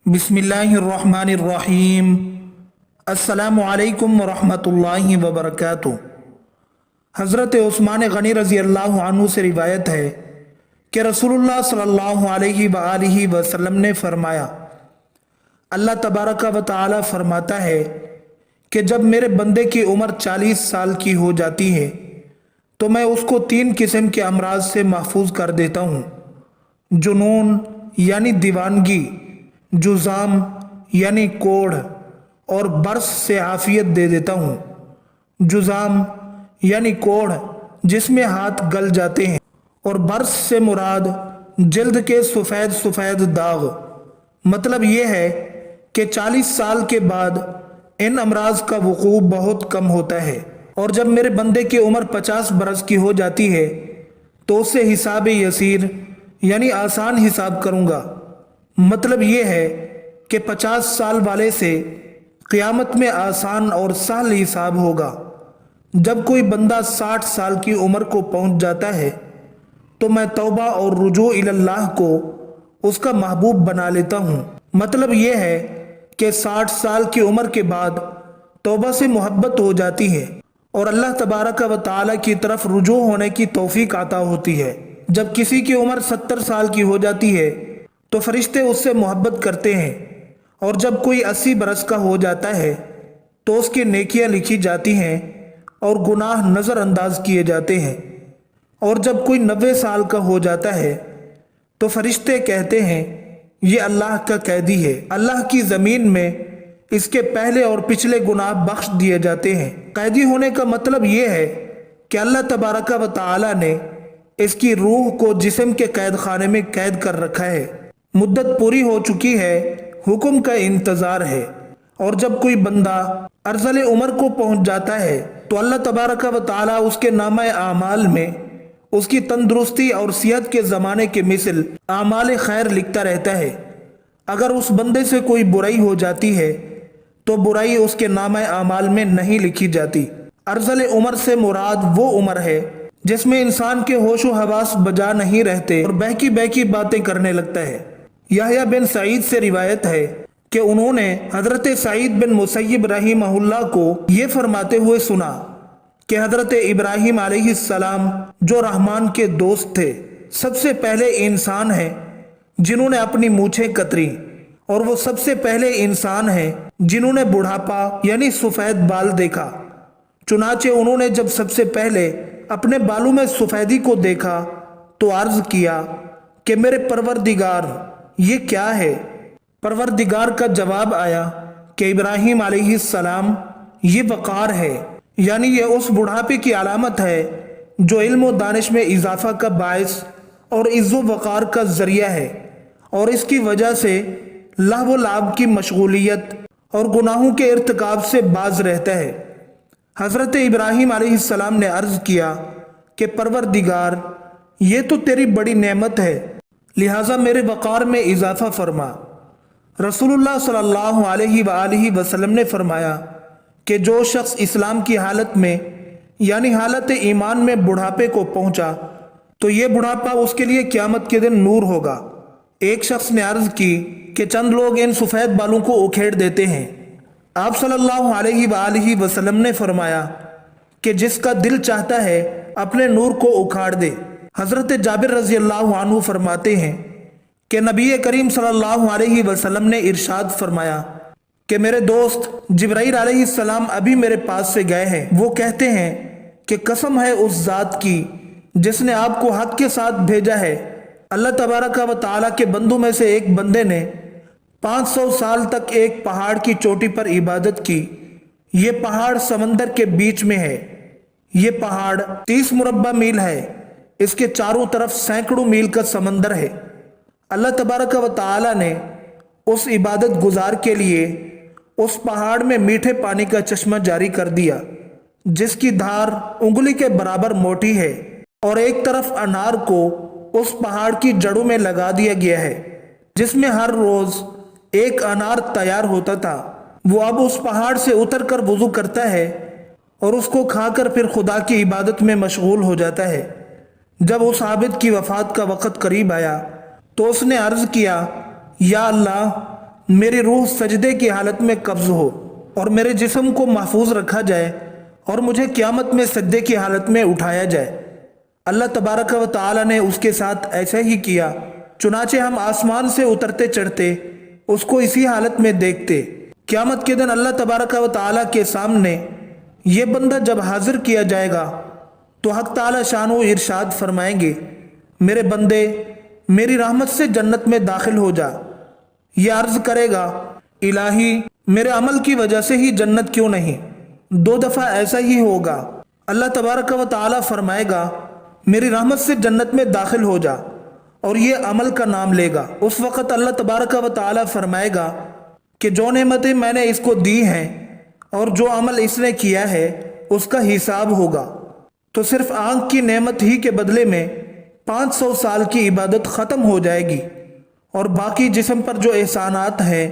बिस्मिल्लाहिर्रहमानिर्रहीम। अस्सलामु अलैकुम वरहमतुल्लाहि वबरकातुहू। हज़रत उस्मान गनी रज़ी अल्लाह अन्हु से रिवायत है कि रसूलुल्लाह सल्लल्लाहु अलैहि वआलिहि वसल्लम ने फरमाया, अल्लाह तबारक व तआला फरमाता है कि जब मेरे बंदे की उम्र 40 साल की हो जाती है तो मैं उसको 3 किस्म के अमराज से महफूज कर देता हूँ। जुनून यानी दीवानगी, जुज़ाम यानी कोढ़ और बर्स से आफियत दे देता हूँ। जुज़ाम यानी कोढ़ जिसमें हाथ गल जाते हैं और बर्स से मुराद जल्द के सफ़ेद सफ़ेद दाग। मतलब यह है कि 40 साल के बाद इन अमराज का वकूअ बहुत कम होता है और जब मेरे बंदे की उम्र 50 बरस की हो जाती है तो उससे हिसाब यसीर यानी आसान हिसाब करूँगा। मतलब ये है कि 50 साल वाले से क़यामत में आसान और सहल हिसाब होगा। जब कोई बंदा 60 साल की उम्र को पहुंच जाता है तो मैं तौबा और रुजू इल्लाह को उसका महबूब बना लेता हूं। मतलब ये है कि 60 साल की उम्र के बाद तौबा से मोहब्बत हो जाती है और अल्लाह तबारक व तआला की तरफ रुजू होने की तौफीक अता होती है। जब किसी की उम्र 70 साल की हो जाती है तो फरिश्ते उससे मोहब्बत करते हैं और जब कोई 80 बरस का हो जाता है तो उसकी नेकियां लिखी जाती हैं और गुनाह नज़रअंदाज किए जाते हैं। और जब कोई 90 साल का हो जाता है तो फरिश्ते कहते हैं ये अल्लाह का कैदी है, अल्लाह की ज़मीन में इसके पहले और पिछले गुनाह बख्श दिए जाते हैं। कैदी होने का मतलब ये है कि अल्लाह तबारक व तआला ने इसकी रूह को जिस्म के कैद खाने में कैद कर रखा है। मुद्दत पूरी हो चुकी है, हुक्म का इंतज़ार है। और जब कोई बंदा अर्ज़ल उम्र को पहुंच जाता है तो अल्लाह तबारक व तआला उसके नामा आमाल में उसकी तंदुरुस्ती और सेहत के ज़माने के मिसल आमाल खैर लिखता रहता है। अगर उस बंदे से कोई बुराई हो जाती है तो बुराई उसके नामा आमाल में नहीं लिखी जाती। अर्ज़ल उम्र से मुराद वो उम्र है जिसमें इंसान के होश व हवास बजा नहीं रहते और बहकी बहकी बातें करने लगता है। याह्या बिन सईद से रिवायत है कि उन्होंने हजरत सईद बिन मुसय्यब रहिमहुल्लाह को ये फरमाते हुए सुना कि हजरत इब्राहिम अलैहिस्सलाम जो रहमान के दोस्त थे, सबसे पहले इंसान हैं जिन्होंने अपनी मूछें कतरी और वो सबसे पहले इंसान हैं जिन्होंने बुढ़ापा यानी सफ़ेद बाल देखा। चुनाचे उन्होंने जब सबसे पहले अपने बालों में सफ़ेदी को देखा तो अर्ज किया कि मेरे परवरदिगार ये क्या है। परवरदिगार का जवाब आया कि इब्राहिम अलैहिस्सलाम ये वक़ार है, यानी ये उस बुढ़ापे की अलामत है जो इल्म व दानिश में इजाफा का बायस और इज़्ज़ो वक़ार का ज़रिया है और इसकी वजह से लहव लाभ की मशगूलियत और गुनाहों के इर्तिकाब से बाज रहता है। हज़रत इब्राहिम अलैहिस्सलाम ने अर्ज़ किया कि परवरदिगार ये तो तेरी बड़ी नेमत है, लिहाजा मेरे वक़ार में इजाफा फरमा। रसूलुल्लाह सल्लल्लाहु अलैहि वसल्लम ने फरमाया कि जो शख्स इस्लाम की हालत में यानी हालत ईमान में बुढ़ापे को पहुंचा तो ये बुढ़ापा उसके लिए क़यामत के दिन नूर होगा। एक शख्स ने अर्ज़ की कि चंद लोग इन सफ़ेद बालों को उखेड़ देते हैं। आप सल्लल्लाहु अलैहि वसल्लम ने फरमाया कि जिसका दिल चाहता है अपने नूर को उखाड़ दे। हज़रत जाबिर रज़ी अल्लाह अन्हु फरमाते हैं कि नबी करीम सल्लल्लाहु अलैहि वसल्लम ने इरशाद फरमाया कि मेरे दोस्त जिब्राईल अलैहिस्सलाम अभी मेरे पास से गए हैं। वो कहते हैं कि कसम है उस ज़ात की जिसने आपको हक के साथ भेजा है, अल्लाह तबारक व तआला के बंदों में से एक बंदे ने 500 साल तक एक पहाड़ की चोटी पर इबादत की। ये पहाड़ समंदर के बीच में है। ये पहाड़ 30 मुरब्बा मील है। इसके चारों तरफ सैकड़ों मील का समंदर है। अल्लाह तबारक व तआला ने उस इबादत गुजार के लिए उस पहाड़ में मीठे पानी का चश्मा जारी कर दिया जिसकी धार उंगली के बराबर मोटी है और एक तरफ अनार को उस पहाड़ की जड़ों में लगा दिया गया है जिसमें हर रोज एक अनार तैयार होता था। वो अब उस पहाड़ से उतर कर वुज़ू करता है और उसको खाकर फिर खुदा की इबादत में मशगूल हो जाता है। जब उस आबिद की वफ़ात का वक़्त करीब आया तो उसने अर्ज़ किया, या अल्लाह میری روح سجدے کی حالت میں قبض ہو اور میرے جسم کو محفوظ رکھا جائے اور مجھے قیامت میں سجدے کی حالت میں اٹھایا جائے۔ اللہ تبارک و تعالی نے اس کے ساتھ ایسا ہی کیا، چنانچہ ہم آسمان سے اترتے چڑھتے اس کو اسی حالت میں دیکھتے۔ قیامت کے دن اللہ تبارک و تعالی کے سامنے یہ بندہ جب حاضر کیا جائے گا تو حق تعالی شانہ ارشاد فرمائیں گے، میرے بندے میری رحمت سے جنت میں داخل ہو جا۔ یہ عرض کرے گا، الہی میرے عمل کی وجہ سے ہی جنت کیوں نہیں؟ 2 دفعہ ایسا ہی ہوگا۔ اللہ تبارک و تعالی فرمائے گا، میری رحمت سے جنت میں داخل ہو جا، اور یہ عمل کا نام لے گا۔ اس وقت اللہ تبارک و تعالی فرمائے گا کہ جو نعمتیں میں نے اس کو دی ہیں اور جو عمل اس نے کیا ہے اس کا حساب ہوگا، تو صرف آنکھ کی نعمت ہی کے بدلے میں 500 سال کی عبادت ختم ہو جائے گی، اور باقی جسم پر جو احسانات ہیں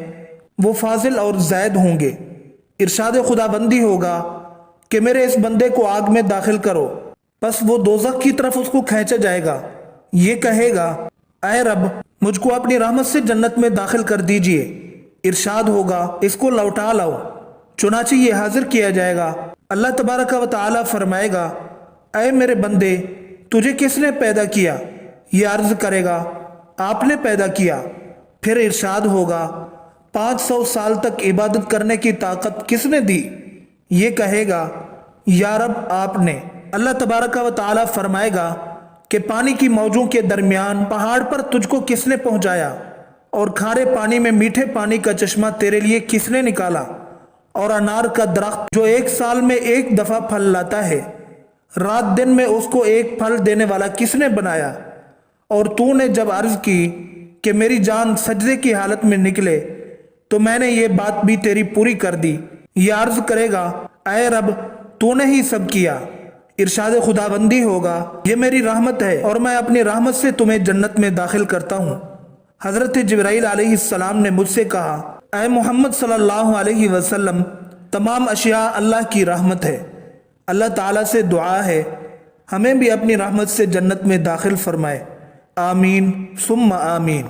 وہ فاضل اور زائد ہوں گے۔ ارشاد خداوندی ہوگا کہ میرے اس بندے کو آگ میں داخل کرو، پس وہ دوزخ کی طرف اس کو کھینچا جائے گا۔ یہ کہے گا، اے رب مجھ کو اپنی رحمت سے جنت میں داخل کر دیجئے۔ ارشاد ہوگا، اس کو لوٹا لاؤ۔ چنانچہ یہ حاضر کیا جائے گا۔ اللہ تبارک و تعالی فرمائے گا، اے میرے بندے تجھے کس نے پیدا کیا؟ یہ عرض کرے گا، آپ نے پیدا کیا۔ پھر ارشاد ہوگا، 500 سال تک عبادت کرنے کی طاقت کس نے دی؟ یہ کہے گا، یا رب آپ نے۔ اللہ تبارک و تعالی فرمائے گا کہ پانی کی موجوں کے درمیان پہاڑ پر تجھ کو کس نے پہنچایا، اور کھارے پانی میں میٹھے پانی کا چشمہ تیرے لیے کس نے نکالا، اور انار کا درخت جو 1 سال میں 1 دفعہ پھل لاتا ہے، رات دن میں اس کو 1 پھل دینے والا کس نے بنایا؟ اور تو نے جب عرض کی کہ میری جان سجدے کی حالت میں نکلے تو میں نے یہ بات بھی تیری پوری کر دی۔ یہ عرض کرے گا، اے رب تو نے ہی سب کیا۔ ارشاد خداوندی ہوگا، یہ میری رحمت ہے اور میں اپنی رحمت سے تمہیں جنت میں داخل کرتا ہوں۔ حضرت جبرائیل علیہ السلام نے مجھ سے کہا، اے محمد صلی اللہ علیہ وسلم تمام اشیاء اللہ کی رحمت ہے۔ اللہ تعالیٰ سے دعا ہے ہمیں بھی اپنی رحمت سے جنت میں داخل فرمائے، آمین ثم آمین۔